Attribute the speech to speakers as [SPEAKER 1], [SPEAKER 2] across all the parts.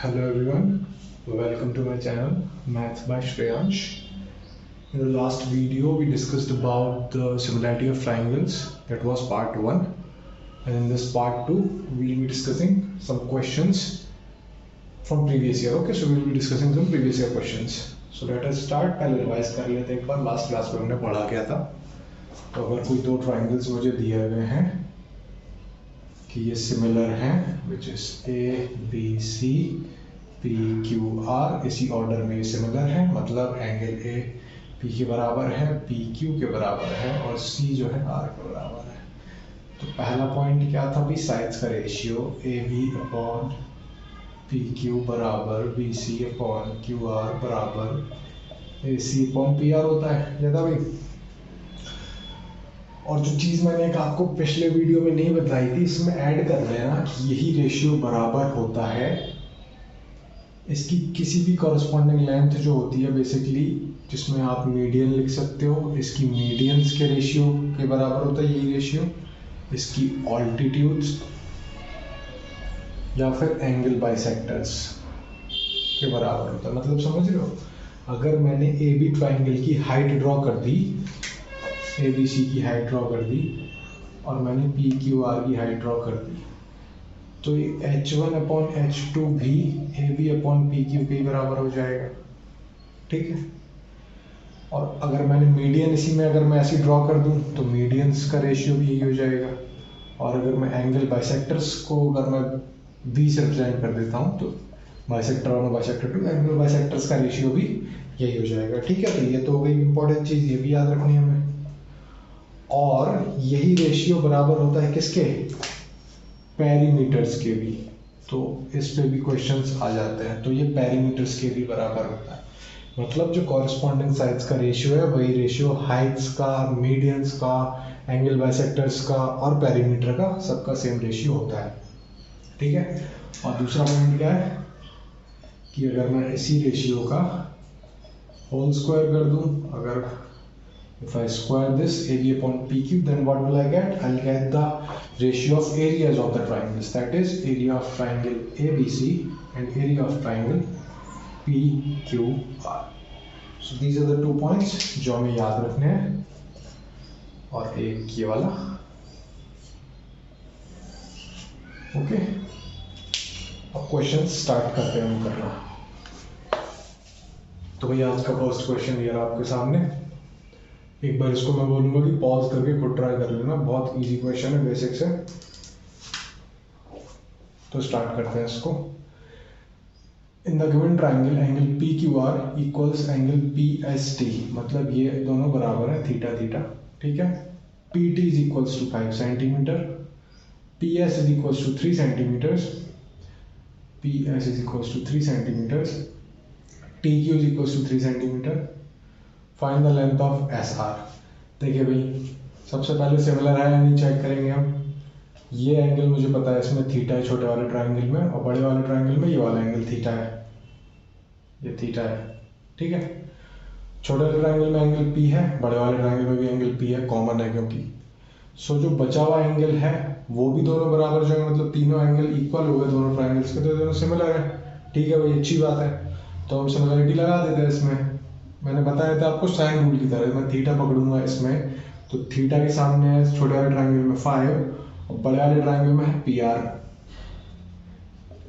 [SPEAKER 1] Hello everyone, welcome to my channel Maths by Shreyansh. In the last video we discussed about the similarity of triangles. That was part 1, and in this part 2 we will be discussing some questions from previous year. Okay, so we will be discussing some previous year questions. So let us start. पहले revise कर लेते हैं एक बार. Last class में हमने पढ़ा क्या था. तो अगर कोई दो ट्राइंगल्स मुझे दिए हुए हैं कि ये सिमिलर हैं, which is A B C P Q R, इसी ऑर्डर में ये सिमिलर है, मतलब एंगल ए पी के बराबर है, पी क्यू के बराबर है और सी जो है आर के बराबर है. तो पहला पॉइंट क्या था भाई, साइड्स का ratio A B upon P Q बराबर B C upon Q R बराबर A C upon P R होता है. ये था भाई. और जो चीज़ मैंने एक आपको पिछले वीडियो में नहीं बताई थी, इसमें ऐड कर लेना कि यही रेशियो बराबर होता है इसकी किसी भी कॉरस्पॉन्डिंग लेंथ जो होती है बेसिकली, जिसमें आप मीडियन लिख सकते हो, इसकी मीडियंस के रेशियो के बराबर होता है यही रेशियो, इसकी ऑल्टीट्यूड्स या फिर एंगल बाइसेक्टर्स के बराबर होता है. मतलब समझ रहे हो, अगर मैंने ए बी ट्राइंगल की हाइट ड्रॉ कर दी, ए बी सी की हाइट ड्रॉ कर दी और मैंने पी क्यू आर की हाइट ड्रॉ कर दी, तो ये H1 अपॉन H2 भी A B upon P Q के बराबर हो जाएगा. ठीक है. और अगर मैंने मीडियन इसी में अगर मैं ऐसी ड्रॉ कर दूं तो मीडियंस का रेशियो भी यही हो जाएगा. और अगर मैं एंगल बाइसेक्टर्स को अगर मैं बी से रिप्रेजेंट कर देता हूं तो बाइसेक्टर वन और बाइसेक्टर टू, एंगल बाइसेक्टर्स का रेशियो भी यही हो जाएगा. ठीक है. तो ये तो हो गई इंपॉर्टेंट चीज़, ये भी याद रखनी है हमें. और यही रेशियो बराबर होता है किसके, पेरीमीटर्स के भी. तो इस पे भी क्वेश्चंस आ जाते हैं. तो ये पेरीमीटर्स के भी बराबर होता है. मतलब जो कॉरस्पॉन्डिंग साइड्स का रेशियो है वही रेशियो हाइट्स का, मीडियंस का, एंगल बाइसेक्टर्स का और पेरीमीटर का सबका सेम रेशियो होता है. ठीक है. और दूसरा पॉइंट क्या है कि अगर मैं इसी रेशियो का होल स्क्वायर कर दूं, अगर if I square this AB upon PQ, then what will I get? I'll get the ratio of areas of the triangles, that is area of triangle ABC and area of triangle PQR. So these are the 2 points जो हमें याद रखने हैं. और एक ये वाला. Okay. अब क्वेश्चन स्टार्ट करते हैं हम करना. तो भैया आज का फर्स्ट क्वेश्चन ये रहा आपके सामने. एक बार इसको मैं बोलूंगा कि पॉज करके खुद ट्राई कर लेना, बहुत इजी क्वेश्चन है, बेसिक से. तो स्टार्ट करते हैं इसको. In the given triangle angle P Q R equals angle P S T, मतलब ये दोनों बराबर है थीटा थीटा. ठीक है. P T is equals to 5 centimetre, P S is equals to 3 centimetres, P S is equals to 3 centimetres, T Q is equals to 3 centimetre. Find the length of S R. देखिए भाई, सबसे पहले similar है या नहीं check करेंगे हम. ये एंगल मुझे पता है इसमें थीटा है छोटे वाले ट्राइंगल में, और बड़े वाले ट्राइंगल में ये वाला एंगल थीटा है, ये थीटा है. ठीक है. छोटे वाले ट्राइंगल में एंगल पी है, बड़े वाले ट्राइंगल में भी एंगल पी है, कॉमन है क्योंकि. सो जो बचा हुआ एंगल है वो भी दोनों बराबर जो है, मतलब तीनों एंगल इक्वल हो गए दोनों ट्राइंगल्स के, तो दोनों सिमिलर है. ठीक है भाई, अच्छी बात है. तो हम सिमिलरिटी लगा देते हैं इसमें. मैंने बताया था आपको साइन रूल की तरह, मैं थीटा पकड़ूंगा इसमें तो थीटा के सामने है छोटे वाले ट्राइंगल में 5 और बड़े वाले ट्राइंगल में है पी आर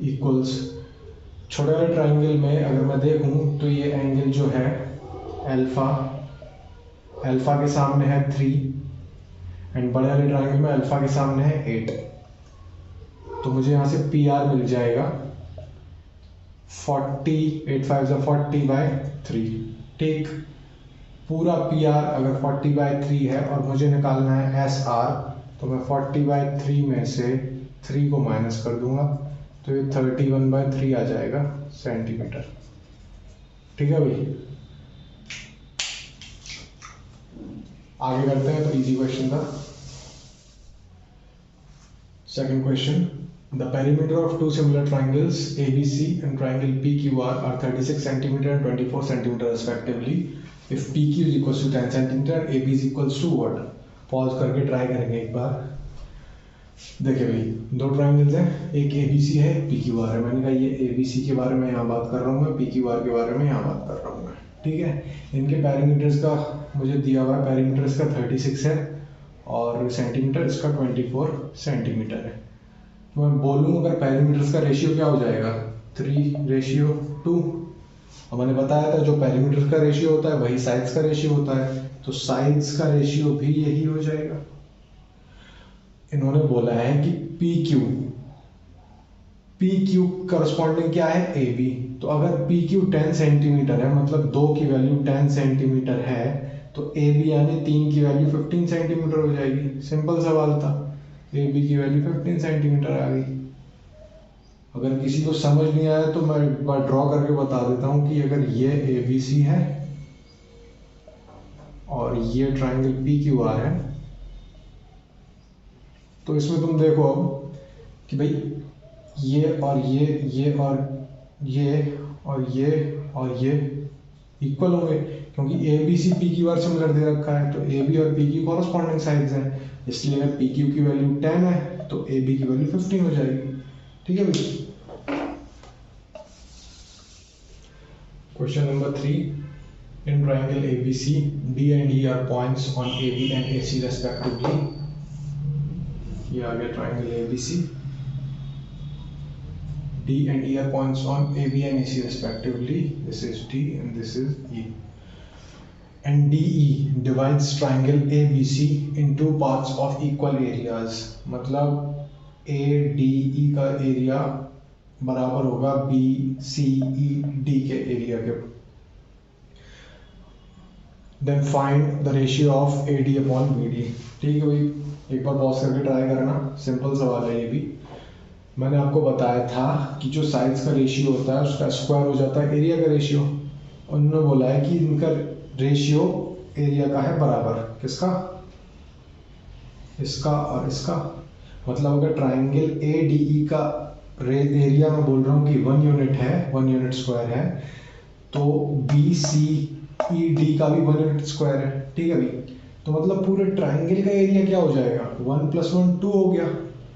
[SPEAKER 1] इक्वल्स. छोटे वाले ट्राइंगल में अगर मैं देखूं तो ये एंगल जो है अल्फा, अल्फा के सामने है 3 एंड बड़े वाले ट्राइंगल में अल्फा के सामने है 8. तो मुझे यहाँ से पी आर मिल जाएगा 40, 8 5 40/3. ठीक. पूरा पी आर अगर 40/3 है और मुझे निकालना है एस आर, तो मैं 40/3 में से 3 को माइनस कर दूंगा, तो ये 31/3 आ जाएगा सेंटीमीटर. ठीक है भाई. आगे करते हैं. तो इजी क्वेश्चन था. Second question. The perimeter of two similar triangles ABC and triangle PQR are 36 cm and 24 cm respectively. If PQ is equals to 10 cm and AB is equals to what? Pause करके try करेंगे एक बार. देखिए भाई, दो triangles हैं, एक ए B सी है, एक पी क्यू आर है। मैंने कहा ये ए बी सी के बारे में यहाँ बात कर रहा हूँ मैं, पी क्यू आर के बारे में यहाँ बात कर रहा हूँ मैं, ठीक है। इनके पैरामीटर्स का मुझे दिया हुआ है, पैरामीटर्स का 36 है और सेंटीमीटर इसका 24 सेंटीमीटर है। तो मैं बोलूँ अगर पैरामीटर्स का रेशियो क्या हो जाएगा, 3:2। और मैंने बताया था जो पैरामीटर्स का रेशियो होता है वही साइड्स का रेशियो होता है, तो साइड्स का रेशियो भी यही हो जाएगा। इन्होंने बोला है कि पी क्यू करस्पॉन्डिंग क्या है, ए बी। तो अगर पी क्यू 10 सेंटीमीटर है, मतलब 2 की वैल्यू 10 सेंटीमीटर है, तो ए बी यानी 3 की वैल्यू 15 सेंटीमीटर हो जाएगी। सिंपल सवाल था, ए बी की वैल्यू 15 सेंटीमीटर आ गई। अगर किसी को समझ नहीं आया तो मैं एक बार ड्रॉ करके बता देता हूँ कि अगर ये ए बी सी है और ये ट्राइंगल पी क्यू आर है, तो इसमें तुम देखो अब कि भाई ये और ये और ये और ये और ये इक्वल होंगे, क्योंकि A B C P Q R similar दे रखा है। तो ए बी और पी क्यू कॉरस्पॉन्डिंग साइड्स हैं, इसलिए अगर पी क्यू की वैल्यू 10 है तो ए बी की वैल्यू 15 हो जाएगी। ठीक है भाई। Question number 3, in triangle A B C D and E are points on A B and A C respectively. ये आ गया triangle A B C, D and E are points on AB and AC respectively. This is D and this is E. And DE divides triangle ABC in two parts of equal areas. मतलब ADE का area बराबर होगा BCED के area के। Then find the ratio of AD upon BD. ठीक है भाई, एक बार पॉज करके ट्राई करना, सिंपल सवाल है ये भी। मैंने आपको बताया था कि जो साइड्स का रेशियो होता है उसका स्क्वायर हो जाता है एरिया का रेशियो। उन्होंने बोला है कि इनका रेशियो एरिया का है बराबर, किसका, इसका और इसका। मतलब अगर ट्राइंगल ए डी ई का एरिया मैं बोल रहा हूँ कि 1 यूनिट है, 1 यूनिट स्क्वायर है, तो बी सी ई डी का भी 1 यूनिट स्क्वायर है। ठीक है भाई, तो मतलब पूरे ट्राइंगल का एरिया क्या हो जाएगा, 1 + 1 2 हो गया।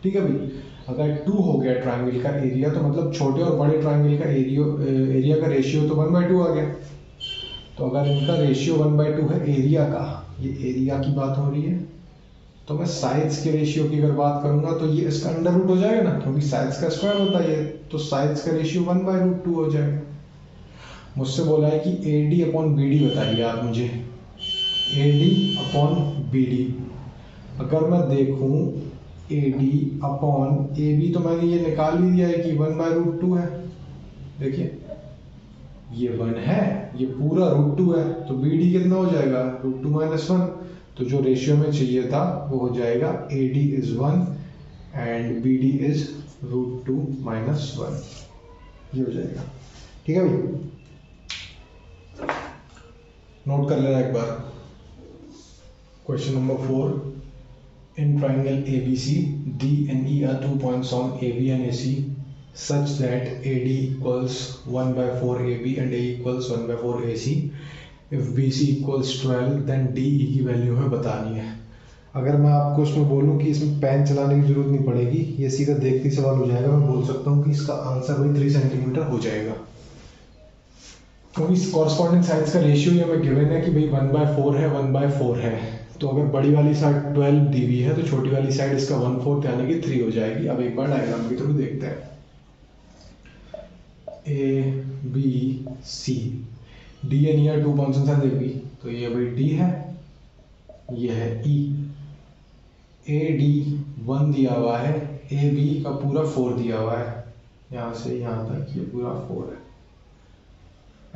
[SPEAKER 1] ठीक है भाई, अगर 2 हो गया ट्राइंगल का एरिया तो मतलब छोटे और बड़े ट्राइंगल का एरिया का रेशियो तो 1/2 आ गया। तो अगर इनका रेशियो 1/2 है एरिया का, ये एरिया की बात हो रही है, तो मैं साइड्स के रेशियो की अगर बात करूंगा तो ये इसका अंडर रूट हो जाएगा ना, क्योंकि साइड्स का स्क्वायर होता है ये, तो साइड्स का रेशियो 1/2 हो जाएगा। मुझसे बोला है कि A D upon B D बताइए आप मुझे, A D upon B D. अगर मैं देखूं A D upon A B, तो मैंने ये निकाल ही दिया है कि 1/2 है। देखिए ये 1 है, ये पूरा √2 है, तो बी डी कितना हो जाएगा, √2 - 1। तो जो रेशियो में चाहिए था वो हो जाएगा A D is 1 and B D is √2 - 1, ये हो जाएगा। ठीक है भाई, नोट कर लेना एक बार। Question number 4, in triangle ABC, D and E are 2 points on AB and AC such that AD equals 1/4 AB and A equals 1/4 AC. If BC equals 12, then DE की वैल्यू हमें बतानी है। अगर मैं आपको इसमें बोलूँ कि इसमें पेन चलाने की जरूरत नहीं पड़ेगी, ये सीधा देखते ही सवाल हो जाएगा, मैं बोल सकता हूँ कि इसका आंसर वही 3 सेंटीमीटर हो जाएगा, क्योंकि कॉरस्पॉन्डिंग साइड्स का रेशियो ये हमें गिवन है कि भाई 1/4 है, 1/4 है। तो अगर बड़ी वाली साइड 12 दी हुई है तो छोटी वाली साइड इसका 1/4 यानी कि 3 हो जाएगी। अब एक बार डायग्राम के थ्रू देखते हैं। A B C, D and E are 2 points on A B, तो ये भाई डी है, ये है ई। ए डी 1 दिया हुआ है, ए बी का पूरा 4 दिया हुआ है, यहाँ से यहाँ तक ये पूरा 4 है।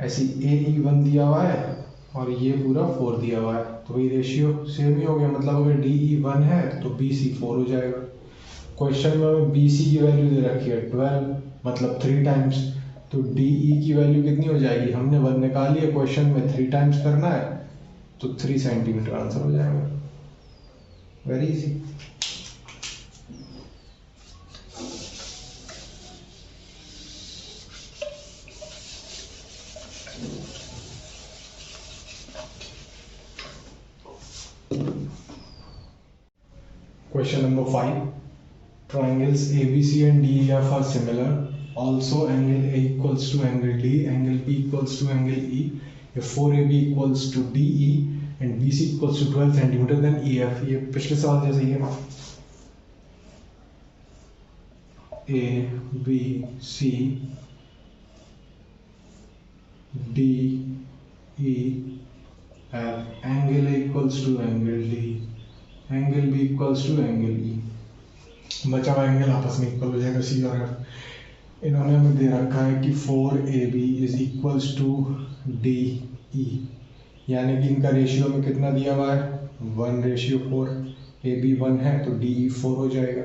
[SPEAKER 1] ऐसी ए ई 1 दिया हुआ है और ये पूरा 4 दिया हुआ है, तो वही रेशियो सेम ही हो गया। मतलब अगर डी ई 1 है तो बी सी 4 हो जाएगा। क्वेश्चन में हमें बी सी की वैल्यू दे रखी है 12, मतलब 3 टाइम्स, तो डी ई की वैल्यू कितनी हो जाएगी, हमने 1 निकाली है, क्वेश्चन में 3 टाइम्स करना है, तो 3 सेंटीमीटर आंसर हो जाएगा। Very easy. Question number 5. triangles ABC and DEF are similar. Also, angle A equals to angle D, angle B equals to angle E. If 4AB equals to DE and BC equals to 12 centimeter, then EF. ये पिछले सवाल जैसे ही है. A, B, C, D, E, F. Angle A equals to angle D, angle B equals to angle E. बचा हुआ angle आपस में equal हो जाएगा सी और एफ. इन्होंने हमें दे रखा है कि 4AB is equals to DE, यानी कि इनका रेशियो में कितना दिया हुआ है 1:4. AB 1 है तो DE 4 हो जाएगा.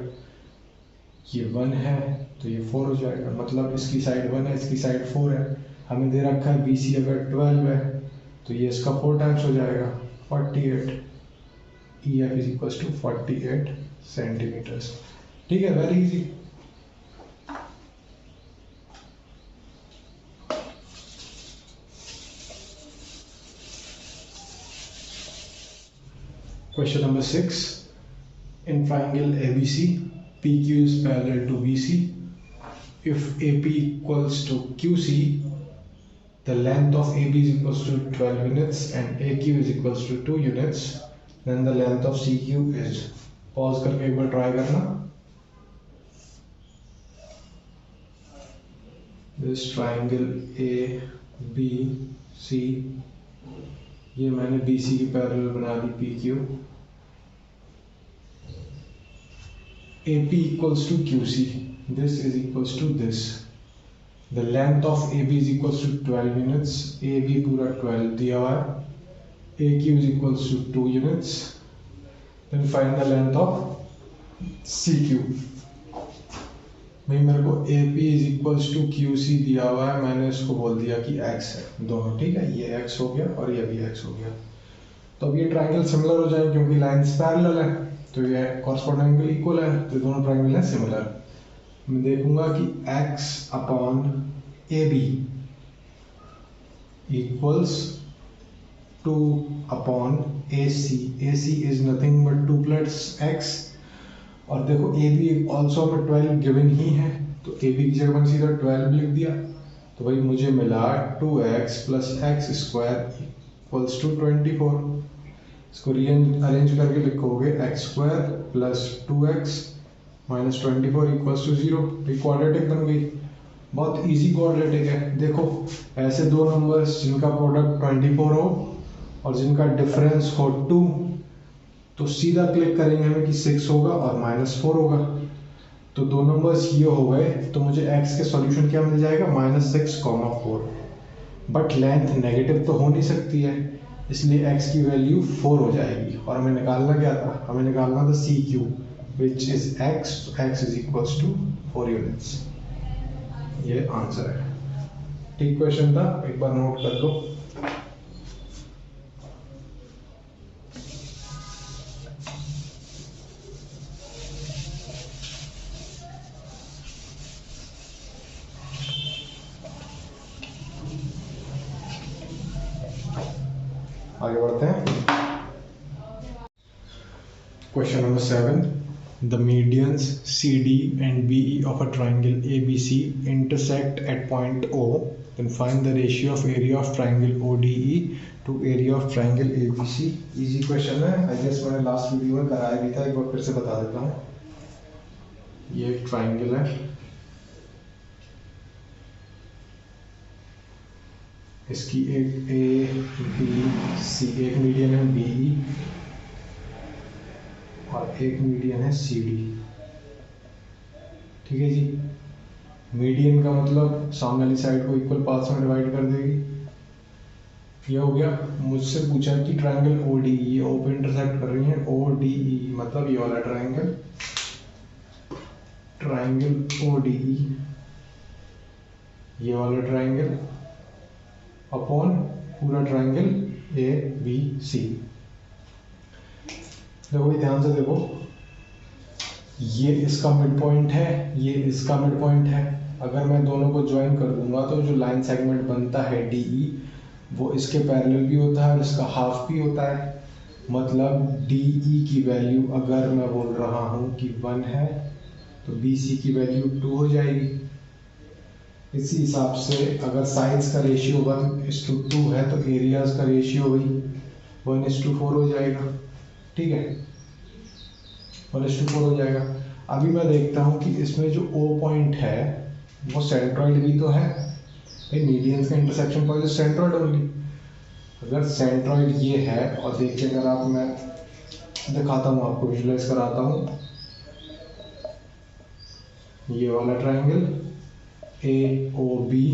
[SPEAKER 1] ये 1 है तो ये 4 हो जाएगा. मतलब इसकी साइड 1 है, इसकी साइड 4 है. हमें दे रखा है BC अगर 12 है तो ये इसका 4 टाइम्स हो जाएगा 48. EF is equals to 48 centimetres. ठीक है, very easy. Question number 6. In triangle ABC, PQ is parallel to BC. If AP equals to QC, the length of AB is equals to 12 units and AQ is equals to 2 units. Then the length of CQ is. Pause करके एक बार try करना. This triangle ABC, ये मैंने BC की parallel बना दी PQ. AP equals to QC. This is equals to this. The length of AB is equals to 12 units. AB पूरा 12 दिया हुआ है. AQ is equals to 2 units. Then find the length of CQ. भाई मेरे को AP is equals to QC दिया हुआ है, मैंने इसको बोल दिया कि X है दोनों. ठीक है, ये X हो गया और ये भी X हो गया. तो अब ये ट्राइंगल सिमिलर हो जाए क्योंकि लाइंस पैरेलल है, तो ये कॉरस्पॉन्डिंग एंगल इक्वल है, तो दोनों ट्राइंगल है सिमिलर. मैं देखूंगा कि X upon AB equals 2 upon AC. AC is nothing but 2 plus X. और देखो AB ऑल्सो हमें 12 गिवन ही है, तो AB की जगह मैंने सीधा 12 लिख दिया. तो भाई मुझे मिला 2x plus x square equals to 24. इसको अरेंज करके लिखोगे x square plus 2x minus 24 equals to 0. ये क्वाड्रेटिक बन गई. बहुत इजी क्वाड्रेटिक है. देखो ऐसे दो नंबर्स जिनका प्रोडक्ट 24 हो और जिनका डिफरेंस हो 2, तो सीधा क्लिक करेंगे हमें कि 6 होगा और -4 होगा. तो दो नंबर्स ये हो गए, तो मुझे x के सॉल्यूशन क्या मिल जाएगा -6,4. बट लेंथ नेगेटिव तो हो नहीं सकती है, इसलिए x की वैल्यू 4 हो जाएगी. और हमें निकालना क्या था, हमें निकालना था CQ which is x. x is equals to 4 units. ये आंसर है. ठीक क्वेश्चन था, एक बार नोट कर लो. आगे बढ़ते हैं. Question number 7. The medians CD and BE of a triangle ABC intersect at point O. Then find the ratio of area of triangle ODE to area of triangle ABC. Easy question है. I guess मैंने last video में कराया भी था, एक बार फिर से बता देता हूँ. ये एक ट्राइंगल है, इसकी एक ABC, एक मीडियन है BE और एक मीडियन है CD. ठीक है जी. मीडियन का मतलब सामने वाली साइड को इक्वल पार्ट्स में डिवाइड कर देगी. ये हो गया. मुझसे पूछा कि ट्रायंगल ODE, ये O पे इंटरसेक्ट कर रही है. ODE मतलब ये वाला ट्रायंगल, ट्रायंगल ODE, ये वाला ट्रायंगल अपॉन पूरा ट्रायंगल ABC. देखो ध्यान से देखो, ये इसका मिड पॉइंट है, ये इसका मिड पॉइंट है. अगर मैं दोनों को ज्वाइन कर दूंगा तो जो लाइन सेगमेंट बनता है DE वो इसके पैरेलल भी होता है और इसका हाफ भी होता है. मतलब DE की वैल्यू अगर मैं बोल रहा हूँ कि 1 है तो बी सी की वैल्यू 2 हो जाएगी। इसी हिसाब से अगर साइड्स का रेशियो 1:2 है तो एरियाज का रेशियो भी 1:4 हो जाएगा। ठीक है, 1:4 हो जाएगा। अभी मैं देखता हूँ कि इसमें जो ओ पॉइंट है वो सेंट्रॉइड भी तो है भाई, मीडियंस का इंटरसेक्शन पॉइंट सेंट्रॉइड ओनली। अगर सेंट्रॉइड ये है, और देखिए अगर आप, मैं दिखाता हूँ आपको, विजुलाइज कराता हूँ, ये वाला triangle A O B,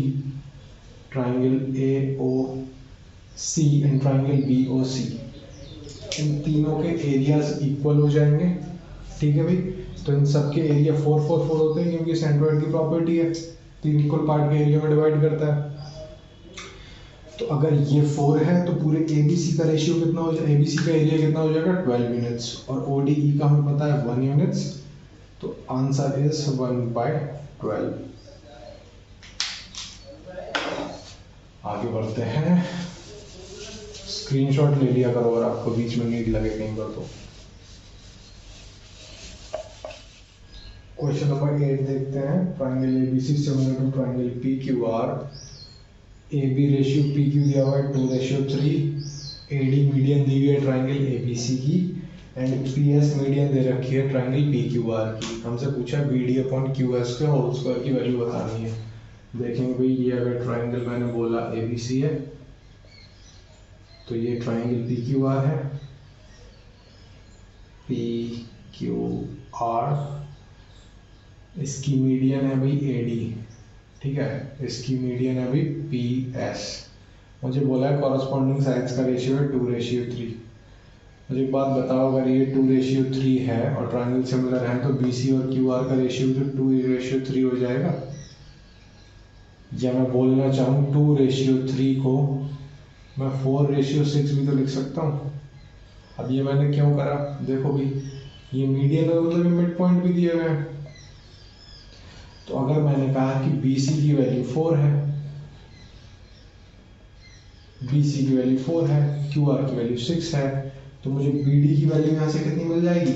[SPEAKER 1] triangle A O C and triangle B O C, इन तीनों के एरियाज इक्वल हो जाएंगे। ठीक है भाई, तो इन सब के एरिया 4 होते हैं क्योंकि सेंट्रॉइड की प्रॉपर्टी है, 3 इक्वल पार्ट के एरिया में डिवाइड करता है। तो अगर ये 4 है तो पूरे ABC का रेशियो कितना हो जाएगा, ABC का एरिया कितना हो जाएगा 12 यूनिट्स, और ODE का हमें पता है 1 यूनिट्स, तो आंसर इज 1/12। आगे बढ़ते हैं, स्क्रीनशॉट ले लिया करो और आपको बीच में नीड लगे कहीं पर तो। क्वेश्चन नंबर 8 देखते हैं। Triangle ABC similar to triangle PQR, AB ratio PQ दिया हुआ है 2:3, AD मीडियन दी हुई है ट्राइंगल ABC की, एंड PS मीडियन दे रखी है ट्राइंगल PQR की। हमसे पूछा BD/QS के होल स्क्वायर की वैल्यू बतानी है। देखेंगे भाई, ये अगर ट्राइंगल मैंने बोला ABC है तो ये ट्राइंगल PQR है, PQR, इसकी मीडियन है भाई AD, ठीक है, इसकी मीडियन है भाई PS। मुझे बोला है कॉरस्पॉन्डिंग साइड्स का रेशियो है 2:3। मुझे एक बात बताओ, अगर ये 2:3 है और ट्राइंगल सिमिलर है तो BC और QR का रेशियो तो 2:3 हो जाएगा। या मैं बोलना चाहूँ 2:3 को मैं 4:6 भी तो लिख सकता हूँ। अब ये मैंने क्यों करा, देखो भाई, ये मीडियन है मतलब मिड पॉइंट भी दिए हुए हैं। तो अगर मैंने कहा कि BC की वैल्यू 4 है, BC की वैल्यू 4 है, QR की वैल्यू 6 है, तो मुझे BD की वैल्यू यहाँ से कितनी मिल जाएगी,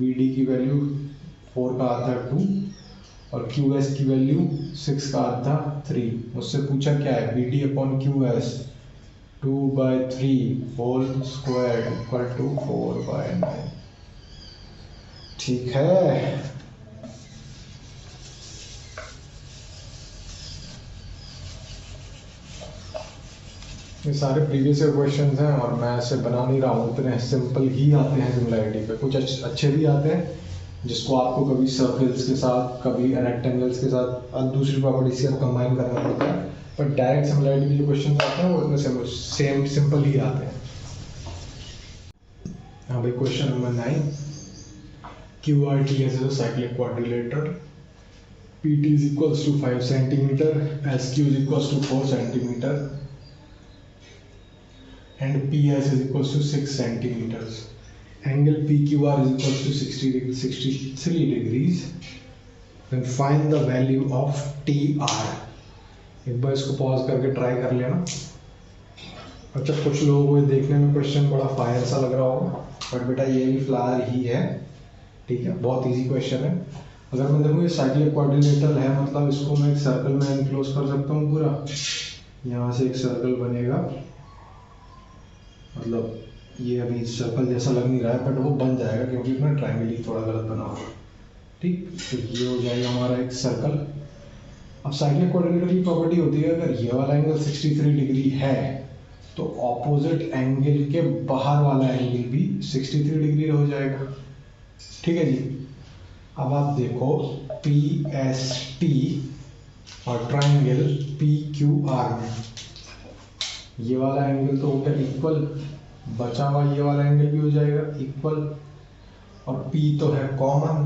[SPEAKER 1] BD की वैल्यू 4 का आधा 2 और QS की वैल्यू 6 का आधा 3। मुझसे पूछा क्या है, BD/QS 2/3 whole square equal to 4/9। ठीक है, ये सारे प्रीवियस ईयर क्वेश्चंस हैं और मैं ऐसे बना नहीं रहा हूँ, इतने सिंपल ही आते हैं सिमिलैरिटी पे। कुछ अच्छे भी आते हैं जिसको आपको कभी सर्कल्स के साथ, कभी रेक्टेंगल्स के साथ और दूसरी प्रॉपर्टीज के साथ कंबाइन करना पड़ता है, पर डायरेक्ट सिमिलैरिटी के जो क्वेश्चन आते हैं वो इतने सिंपल ही आते हैं। हाँ भाई, question number 9, QRT is a cyclic quadrilateral, PT is equals to 5 centimeter, SQ is equals to 4 centimeter, and PS is equals to 6 centimeters. Angle PQR is equals to 63 degrees. Then find the value of TR. एक बार इसको pause करके try कर लेना। अच्छा, कुछ लोगों को देखने में क्वेश्चन बड़ा फायर सा लग रहा होगा, बट बेटा ये भी फ्लावर ही है। ठीक है, बहुत इजी क्वेश्चन है। अगर मैं देखूँ ये साइक्लिक क्वाड्रिलेटरल है, मतलब इसको मैं एक सर्कल में एनक्लोज कर सकता हूँ पूरा। यहाँ से एक सर्कल बनेगा, मतलब ये अभी सर्कल जैसा लग नहीं रहा है बट वो बन जाएगा क्योंकि इसमें ट्रायंगल ही थोड़ा गलत बना हुआ है। ठीक, तो ये हो जाएगा हमारा एक सर्कल। अब साइक्लिक क्वाड्रिलेटरल की प्रॉपर्टी होती है, अगर ये वाला एंगल 63 डिग्री है तो ऑपोजिट एंगल के बाहर वाला एंगल भी 63 डिग्री हो जाएगा। ठीक है जी, अब आप देखो PST और ट्राइंगल PQR में ये वाला एंगल तो हो गया इक्वल, बचा हुआ ये वाला एंगल भी हो जाएगा इक्वल, और P तो है कॉमन,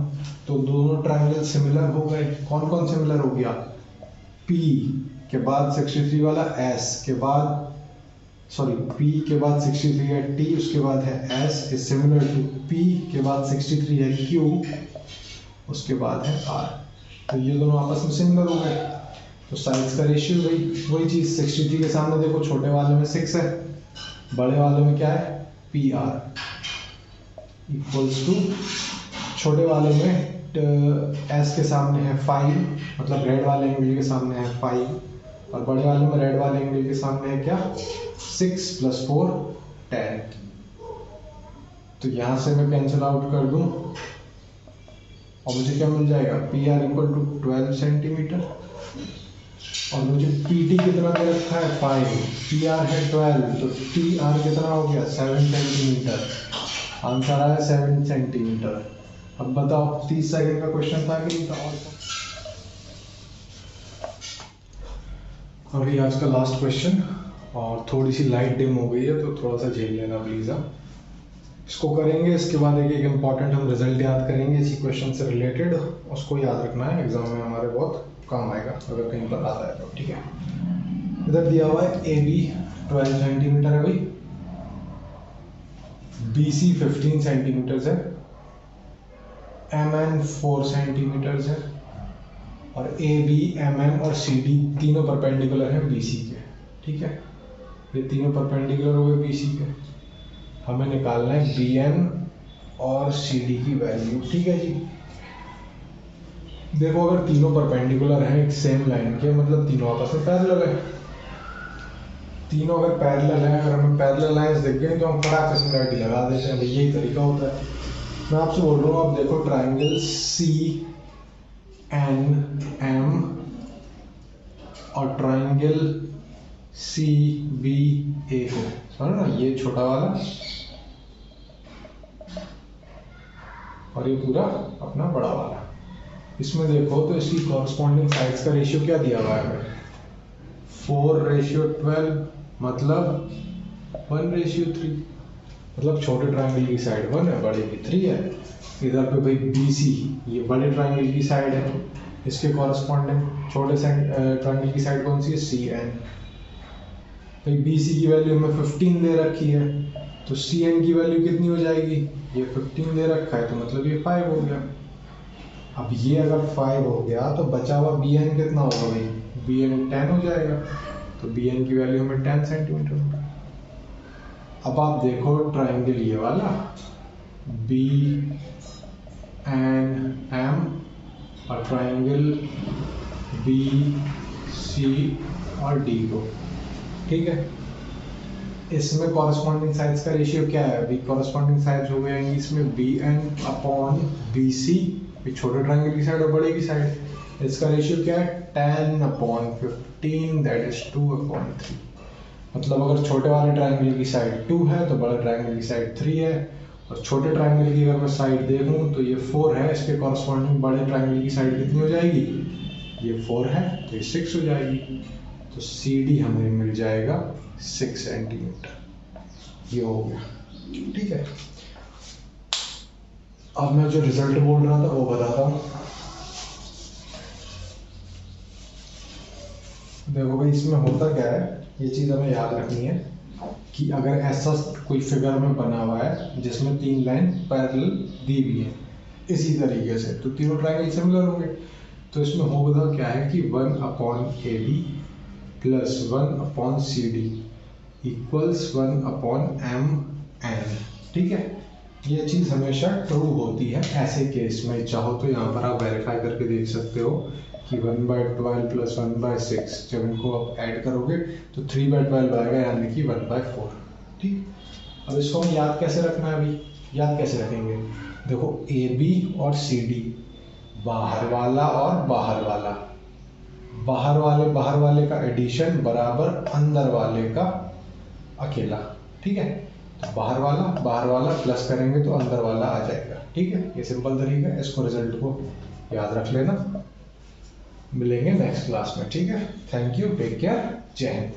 [SPEAKER 1] तो दोनों ट्राइंगल सिमिलर हो गए। कौन कौन सिमिलर हो गया, P के बाद 63 वाला, S के बाद, सॉरी, P के बाद 63 है T, उसके बाद है S is similar to P के बाद 63 है Q, उसके बाद है R। तो ये दोनों आपस में सिमिलर हो गए, तो साइड्स का रेशियो वही चीज। 63 के सामने देखो छोटे वाले में 6 है, बड़े वाले में क्या है PR इक्वल्स टू, छोटे वाले में एस के सामने है 5, मतलब रेड वाले एंगल के सामने है 5, और बड़े वाले में रेड वाले एंगल के सामने है क्या 6 + 4 10। तो यहाँ से मैं कैंसिल आउट कर दूं और मुझे क्या मिल जाएगा, P R equal to 12 centimetre, और मुझे पी टी कितना दे रखा है 5, पी आर है 12, तो टी आर कितना हो गया 7 सेंटीमीटर। आंसर आया 7 सेंटीमीटर। अब बताओ 30 सेकंड का क्वेश्चन था कि नहीं था? और अभी आज का लास्ट क्वेश्चन, और थोड़ी सी लाइट डिम हो गई है तो थोड़ा सा झेल लेना प्लीज़। इसको करेंगे, इसके बाद एक इम्पॉर्टेंट हम रिजल्ट याद करेंगे इसी क्वेश्चन से रिलेटेड, उसको याद रखना है, एग्जाम में हमारे बहुत काम आएगा अगर कहीं पर आता है तो। ठीक है, इधर दिया हुआ है ए बी 12 सेंटीमीटर है भाई, बी सी 15 सेंटीमीटर है, एम एन 4 सेंटीमीटर है, और ए बी एम एन और सी डी तीनों परपेंडिकुलर हैं बी सी के। ठीक है, ये तीनों परपेंडिकुलर हो गए बी सी के। हमें निकालना है बी एन और सी डी की वैल्यू। ठीक है जी, देखो अगर तीनों परपेंडिकुलर हैं एक सेम लाइन के, मतलब तीनों आपस में पैरेलल है। तीनों अगर पैरेलल हैं, अगर हमें पैरेलल लाइंस दिख गई तो हम फटाक से सिमिलरिटी लगा देते हैं, यही तरीका होता है। मैं आपसे बोल रहा हूँ, आप देखो ट्राइंगल सी एन एम और ट्राइंगल सी बी ए को, समझ ना, ये छोटा वाला और ये पूरा अपना बड़ा वाला। इसमें देखो तो इसकी कॉरस्पॉन्डिंग साइड्स का रेशियो क्या दिया हुआ है, 4:12, मतलब 1:3, मतलब छोटे ट्राइंगल की साइड 1 है, बड़े की 3 है। इधर पे भाई बी सी, ये बड़े ट्राइंगल की साइड है, इसके कॉरस्पॉन्डिंग छोटे ट्राइंगल की साइड कौन सी है, सी एन। भाई बी सी की वैल्यू हमें 15 दे रखी है, तो सी एन की वैल्यू कितनी हो जाएगी, ये 15 दे रखा है तो मतलब ये 5 हो गया। अब ये अगर 5 हो गया तो बचा हुआ बी एन कितना होगा भाई, बी एन 10 हो जाएगा, तो बी एन की वैल्यू हमें 10 सेंटीमीटर होगी। अब आप देखो ट्राइंगल ये वाला बी एन एम और ट्राइंगल बी सी और डी को, ठीक है, इसमें कॉरस्पॉन्डिंग साइड्स का रेशियो क्या है, अभी कॉरस्पॉन्डिंग साइड्स हो गए इसमें B N upon B C, छोटे ट्राइंगल की साइड और बड़े की साइड, इसका रेशियो क्या है 10/15, दैट इज 2/3। मतलब अगर छोटे वाले ट्राइंगल की साइड 2 है तो बड़े ट्राइंगल की साइड 3 है, और छोटे ट्राइंगल की अगर मैं साइड देखूं तो ये 4 है, इसके कॉरस्पॉन्डिंग बड़े ट्राइंगल की साइड कितनी हो जाएगी, ये 4 है तो ये 6 हो जाएगी, तो सी डी हमें मिल जाएगा 6 सेंटीमीटर। ये हो गया, ठीक है। अब मैं जो रिजल्ट बोल रहा था वो बताता हूँ। देखो भाई इसमें होता क्या है, ये चीज़ हमें याद रखनी है कि अगर ऐसा कोई फिगर में बना हुआ है जिसमें 3 लाइन पैरेलल दी हुई है इसी तरीके से, तो तीनों ट्राइंगल सिमिलर होंगे, तो इसमें होगा क्या है कि 1/AB plus 1/CD equals 1/MN, ठीक है। ये चीज़ हमेशा ट्रू होती है ऐसे केस में। चाहो तो यहाँ पर आप वेरीफाई करके देख सकते हो कि 1/12 प्लस 1/6, जब इनको आप ऐड करोगे तो 3/12 आएगा, यानी कि 1/4, ठीक। अब इसको हम याद कैसे रखना है, अभी याद कैसे रखेंगे, देखो AB और CD, बाहर वाला और बाहर वाला, बाहर वाले का एडिशन बराबर अंदर वाले का अकेला, ठीक है। तो बाहर वाला प्लस करेंगे तो अंदर वाला आ जाएगा, ठीक है। ये सिंपल तरीका है, इसको रिजल्ट को याद रख लेना। मिलेंगे नेक्स्ट क्लास में, ठीक है। थैंक यू, टेक केयर, जय हिंद।